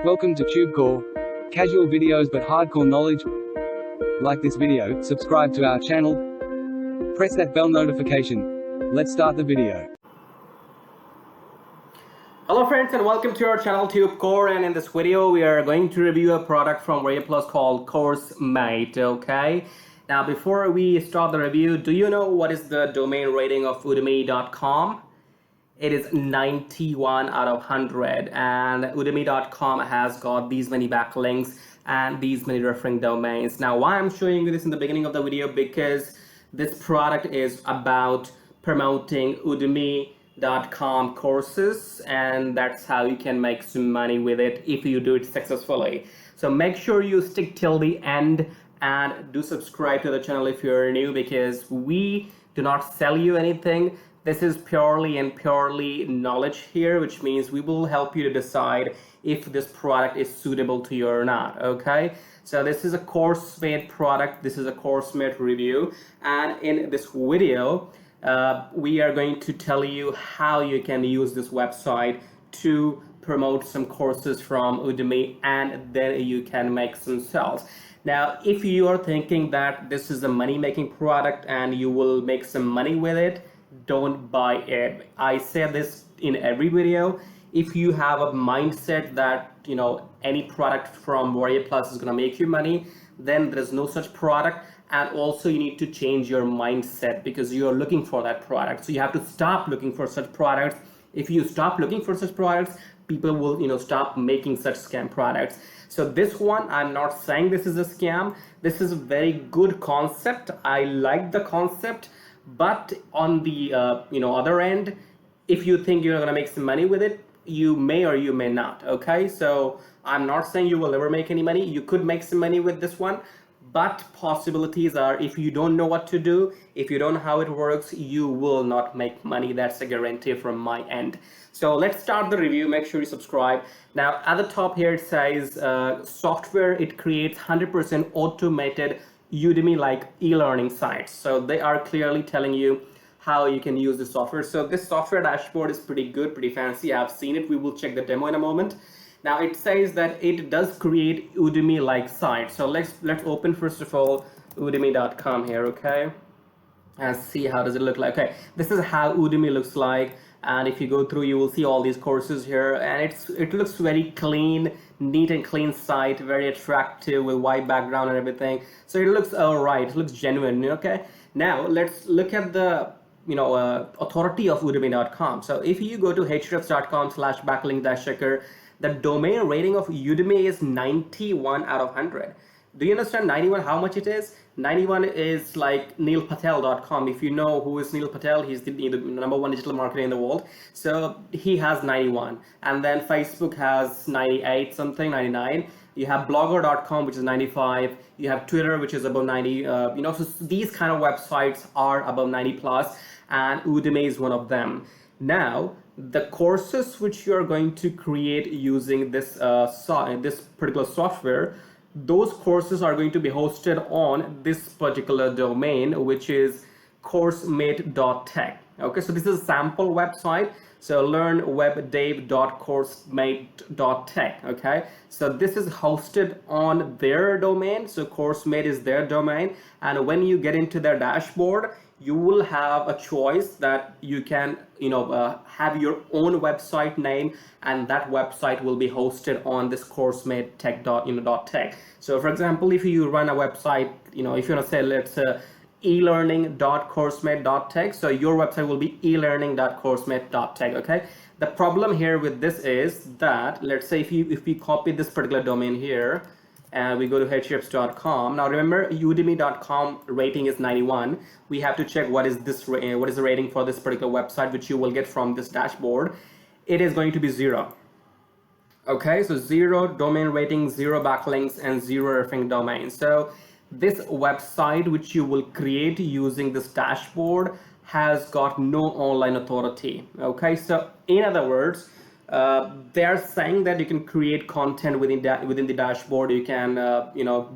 Welcome to TubeCore. Casual videos but hardcore knowledge. Like this video, subscribe to our channel, press that bell notification. Let's start the video. Hello friends and welcome to our channel TubeCore, and in this video we are going to review a product from Plus called Coursemate. Okay, now before we start the review, do you know what is the domain rating of Udemy.com? It is 91 out of 100, and Udemy.com has got these many backlinks and these many referring domains. Now why I'm showing you this in the beginning of the video, because this product is about promoting Udemy.com courses, and that's how you can make some money with it if you do it successfully. So make sure you stick till the end and do subscribe to the channel if you're new, because we do not sell you anything. This is purely knowledge here, which means we will help you to decide if this product is suitable to you or not. Okay, so this is a Coursemate product, this is a Coursemate review, and in this video we are going to tell you how you can use this website to promote some courses from Udemy, and then you can make some sales. Now if you are thinking that this is a money-making product and you will make some money with it, don't buy it. I say this in every video. If you have a mindset that any product from Plus is going to make you money, then there is no such product. And also you need to change your mindset, because you are looking for that product. So you have to stop looking for such products. If you stop looking for such products, people will stop making such scam products. So this one, I'm not saying this is a scam. This is a very good concept. I like the concept. But on the other end, if you think you're gonna make some money with it, you may or you may not. Okay, so I'm not saying you will never make any money. You could make some money with this one, but possibilities are, if you don't know what to do, if you don't know how it works, you will not make money. That's a guarantee from my end. So let's start the review. Make sure you subscribe. Now at the top here it says software. It creates 100% automated Udemy like e-learning sites. So they are clearly telling you how you can use the software. So this software dashboard is pretty good, pretty fancy. I've seen it. We will check the demo in a moment. Now it says that it does create Udemy like sites. So let's open first of all Udemy.com here, okay, and see how does it look like. Okay, this is how Udemy looks like, and if you go through you will see all these courses here, and it looks very clean, neat and clean site, very attractive with white background and everything. So it looks all right, it looks genuine. Okay, now let's look at the authority of Udemy.com. So if you go to hrefs.com/backlink-checker, the domain rating of Udemy is 91 out of 100. Do you understand 91 how much it is? 91 is like neilpatel.com. If you know who is Neil Patel, he's the #1 digital marketer in the world. So he has 91, and then Facebook has 98 something, 99. You have blogger.com, which is 95. You have Twitter, which is above 90. So these kind of websites are above 90 plus, and Udemy is one of them. Now the courses which you are going to create using this this particular software, those courses are going to be hosted on this particular domain, which is coursemate.tech. Okay, so this is a sample website. So learnwebdev.coursemate.tech. Okay, so this is hosted on their domain. So Coursemate is their domain, and when you get into their dashboard, you will have a choice that you can have your own website name, and that website will be hosted on this Coursemate tech. So for example, if you run a website, if you want to say, let's say elearning.coursemate.tech, so your website will be elearning.coursemate.tech. Okay, the problem here with this is that, let's say if we copy this particular domain here and we go to hrefs.com. Now remember, udemy.com rating is 91. We have to check what is the rating for this particular website, which you will get from this dashboard. It is going to be 0. Okay, so 0 domain rating, 0 backlinks, and 0 referring domains. So this website which you will create using this dashboard has got no online authority. Okay, so in other words, they are saying that you can create content within the dashboard. You can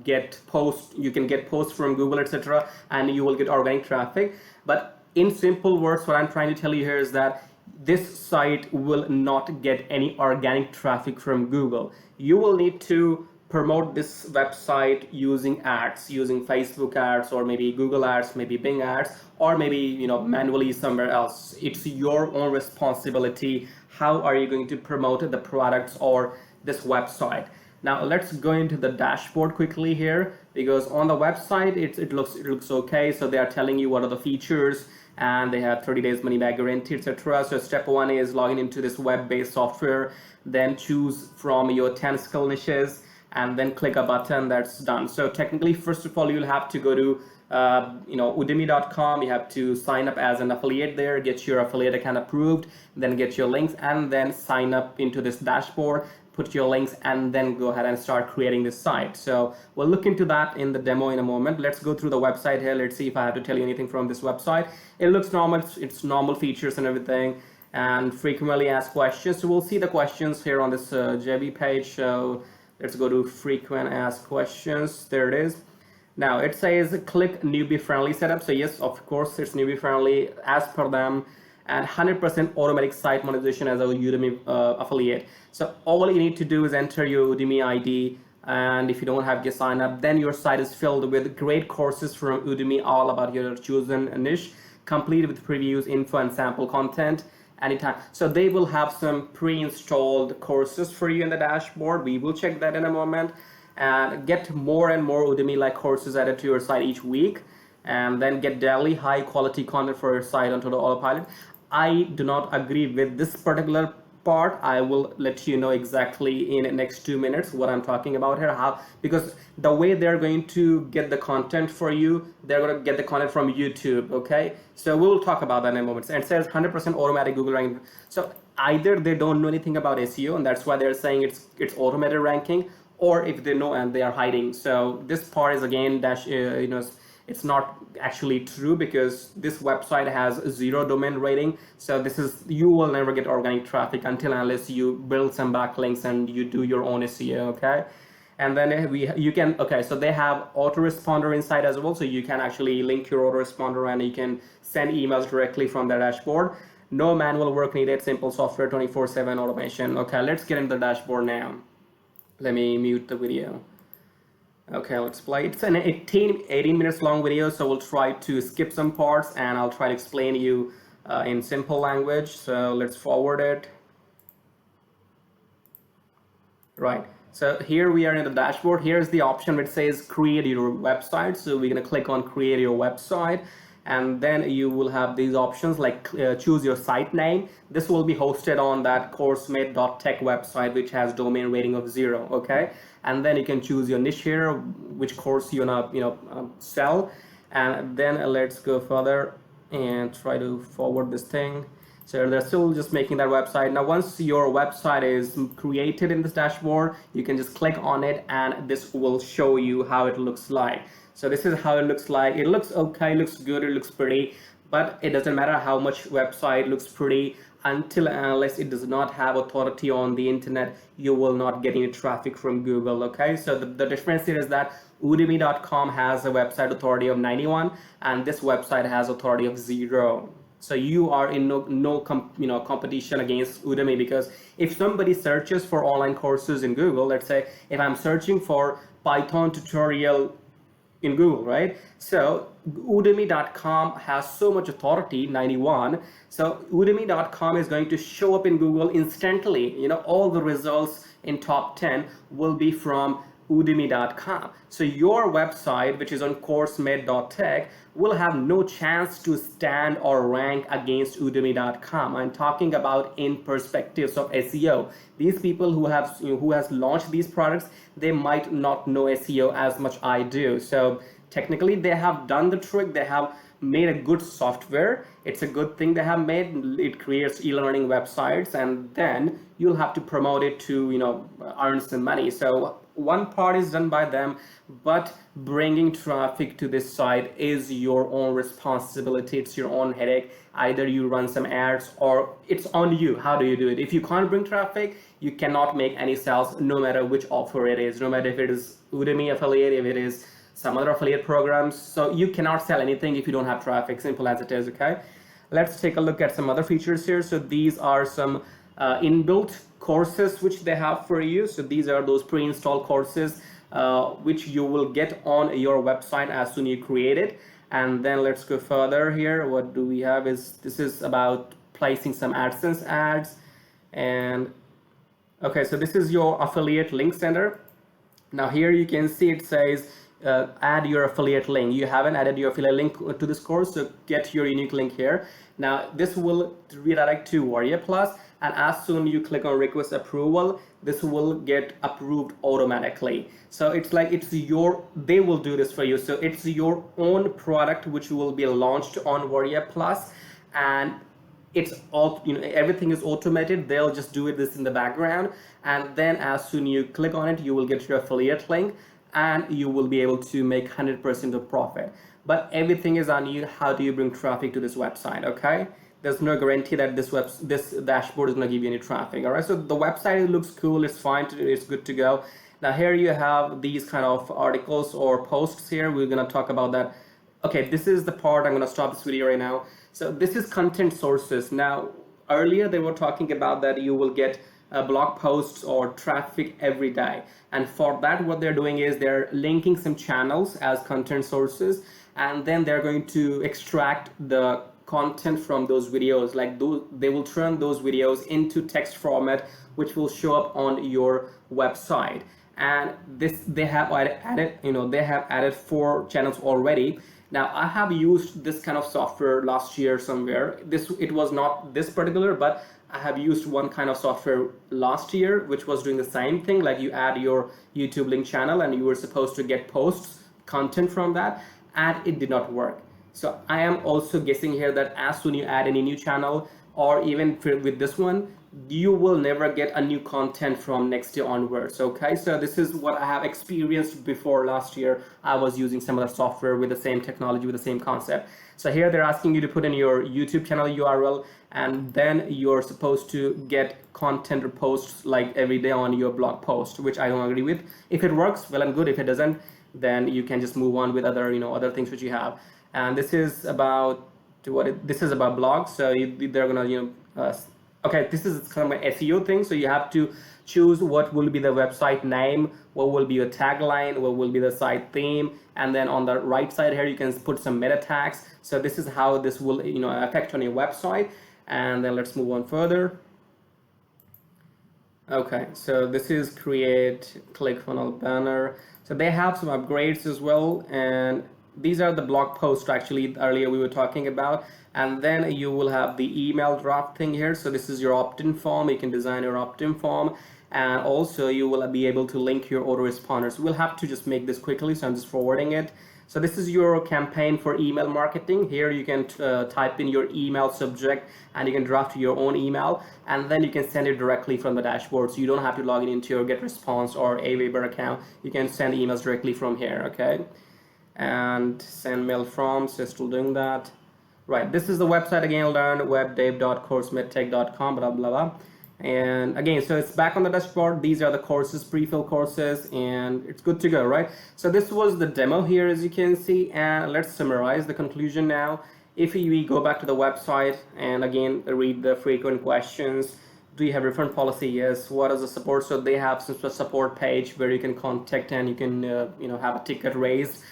get posts from Google, etc., and you will get organic traffic. But in simple words, what I'm trying to tell you here is that this site will not get any organic traffic from Google. You will need to promote this website using ads, using Facebook ads, or maybe Google ads, maybe Bing ads, or maybe manually somewhere else. It's your own responsibility. How are you going to promote the products or this website? Now let's go into the dashboard quickly here, because on the website it looks okay. So they are telling you what are the features, and they have 30 days money back guarantee, etc. So step one is logging into this web-based software, then choose from your 10 skill niches, and then click a button. That's done. So technically, first of all, you'll have to go to Udemy.com. You have to sign up as an affiliate there, get your affiliate account approved, then get your links, and then sign up into this dashboard, put your links, and then go ahead and start creating this site. So we'll look into that in the demo in a moment. Let's go through the website here. Let's see if I have to tell you anything from this website. It looks normal. It's normal features and everything, and frequently asked questions. So we'll see the questions here on this JB page. So let's go to frequent asked questions. There it is. Now it says click newbie friendly setup. So yes, of course it's newbie friendly as per them, and 100% automatic site monetization as a Udemy affiliate. So all you need to do is enter your Udemy ID, and if you don't have your sign up, then your site is filled with great courses from Udemy, all about your chosen niche, complete with previews, info, and sample content anytime. So they will have some pre-installed courses for you in the dashboard. We will check that in a moment, and get more and more Udemy like courses added to your site each week, and then get daily high quality content for your site onto the autopilot. I do not agree with this particular part. I will let you know exactly in the next 2 minutes what I'm talking about here, how, because the way they're going to get the content for you, they're going to get the content from YouTube. Okay, so we'll talk about that in a moment. And it says 100% automatic Google ranking. So either they don't know anything about SEO, and that's why they're saying it's automated ranking, or if they know and they are hiding. So this part is again it's not actually true, because this website has 0 domain rating. So you will never get organic traffic unless you build some backlinks and you do your own SEO. Okay, and then so they have autoresponder inside as well, so you can actually link your autoresponder and you can send emails directly from the dashboard. No manual work needed, simple software, 24/7 automation. Okay, let's get into the dashboard now. Let me mute the video. Okay, let's play. It's an 18 minutes long video, so we'll try to skip some parts, and I'll try to explain you in simple language. So let's forward it. Right, so here we are in the dashboard. Here's the option which says create your website. So we're gonna click on create your website, and then you will have these options like choose your site name. This will be hosted on that Coursemate.tech website, which has domain rating of 0. Okay, and then you can choose your niche here, which course you wanna sell. And then let's go further and try to forward this thing. So they're still just making that website. Now once your website is created in this dashboard, you can just click on it, and this will show you how it looks like. So this is how it looks like. It looks okay, looks good, it looks pretty, but it doesn't matter how much website looks pretty unless it does not have authority on the internet. You will not get any traffic from Google. Okay, so the difference here is that Udemy.com has a website authority of 91, and this website has authority of 0. So you are in no competition against Udemy, because if somebody searches for online courses in Google, let's say if I'm searching for Python tutorial in Google, right? So Udemy.com has so much authority, 91. So Udemy.com is going to show up in Google instantly. All the results in top 10 will be from Udemy.com. So your website, which is on Coursemate.tech, will have no chance to stand or rank against Udemy.com. I'm talking about in perspectives of SEO. These people who has launched these products, they might not know SEO as much I do. So technically they have done the trick. They have made a good software. It's a good thing they have made. It creates e-learning websites, and then you'll have to promote it to earn some money. So one part is done by them, but bringing traffic to this site is your own responsibility. It's your own headache. Either you run some ads, or it's on you. How do you do it? If you can't bring traffic, you cannot make any sales, no matter which offer it is, no matter if it is Udemy affiliate, if it is some other affiliate programs. So you cannot sell anything if you don't have traffic, simple as it is. Okay, Let's take a look at some other features here. So these are some inbuilt courses which they have for you. So these are those pre-installed courses which you will get on your website as soon as you create it. And then let's go further here. What do we have is, this is about placing some AdSense ads. And okay, so this is your affiliate link center. Now here you can see it says add your affiliate link. You haven't added your affiliate link to this course, so get your unique link here. Now this will redirect to Warrior Plus, and as soon you click on request approval, this will get approved automatically. So it's like they will do this for you. So it's your own product which will be launched on Warrior Plus, and it's all, everything is automated. They'll just do this in the background, and then as soon you click on it, you will get your affiliate link and you will be able to make 100% of profit. But everything is on you. How do you bring traffic to this website? Okay, there's no guarantee that this dashboard is going to give you any traffic. All right, so the website looks cool, it's fine, it's good to go. Now here you have these kind of articles or posts here. We're going to talk about that. Okay, this is the part I'm going to stop this video right now. So this is content sources. Now earlier they were talking about that you will get blog posts or traffic every day, and for that what they're doing is they're linking some channels as content sources, and then they're going to extract the content from those videos. Like they will turn those videos into text format which will show up on your website. And this they have added, they have added 4 channels already. Now I have used this kind of software last year somewhere. It was not this particular, but I have used one kind of software last year which was doing the same thing. Like you add your YouTube link channel and you were supposed to get posts, content from that, and it did not work. So I am also guessing here that as soon you add any new channel, or even with this one, you will never get a new content from next year onwards. Okay, so this is what I have experienced before. Last year I was using some other software with the same technology, with the same concept. So here they're asking you to put in your YouTube channel URL, and then you're supposed to get content or posts like every day on your blog post, which I don't agree with. If it works, well and good. If it doesn't, then you can just move on with other other things which you have. And this is about this is about blogs. So they're gonna okay, this is kind of an SEO thing. So you have to choose what will be the website name, what will be your tagline, what will be the site theme, and then on the right side here you can put some meta tags. So this is how this will affect on your website. And then let's move on further. Okay, so this is create ClickFunnels banner. So they have some upgrades as well, and these are the blog posts actually earlier we were talking about. And then you will have the email draft thing here. So this is your opt-in form. You can design your opt-in form, and also you will be able to link your autoresponders. We'll have to just make this quickly, so I'm just forwarding it. So this is your campaign for email marketing. Here you can type in your email subject, and you can draft your own email, and then you can send it directly from the dashboard. So you don't have to log in into your GetResponse or Aweber account. You can send emails directly from here. Okay, and send mail from, so still doing that. Right, this is the website again, learnwebdev.coursematech.com, blah blah blah. And again, so it's back on the dashboard. These are the courses, pre-fill courses, and it's good to go, right? So this was the demo here, as you can see, and let's summarize the conclusion now. If we go back to the website and again read the frequent questions, do you have refund policy? Yes. What is the support? So they have some support page where you can contact and you can have a ticket raised.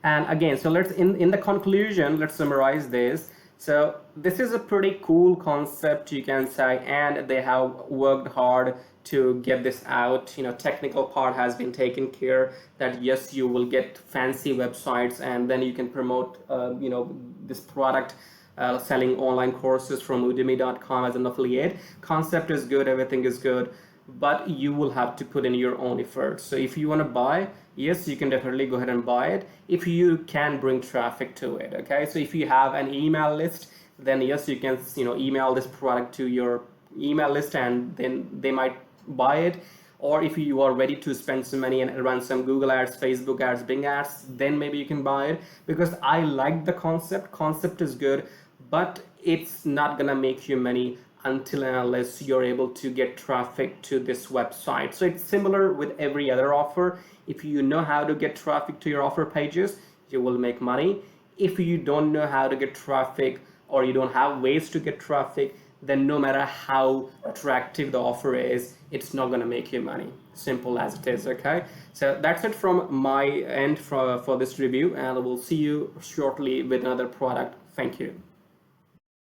And again, so let's in the conclusion, let's summarize this. So this is a pretty cool concept, you can say, and they have worked hard to get this out. Technical part has been taken care, that yes, you will get fancy websites, and then you can promote this product, selling online courses from Udemy.com as an affiliate. Concept is good, everything is good, but you will have to put in your own effort. So if you want to buy, yes, you can definitely go ahead and buy it if you can bring traffic to it. Okay, so if you have an email list, then yes, you can email this product to your email list, and then they might buy it. Or if you are ready to spend some money and run some Google ads, Facebook ads, Bing ads, then maybe you can buy it. Because I like the concept is good, but it's not gonna make you money until and unless you're able to get traffic to this website. So it's similar with every other offer. If you know how to get traffic to your offer pages, you will make money. If you don't know how to get traffic or you don't have ways to get traffic, then no matter how attractive the offer is, it's not going to make you money. Simple as it is. Okay, so that's it from my end for this review, and we'll see you shortly with another product. Thank you.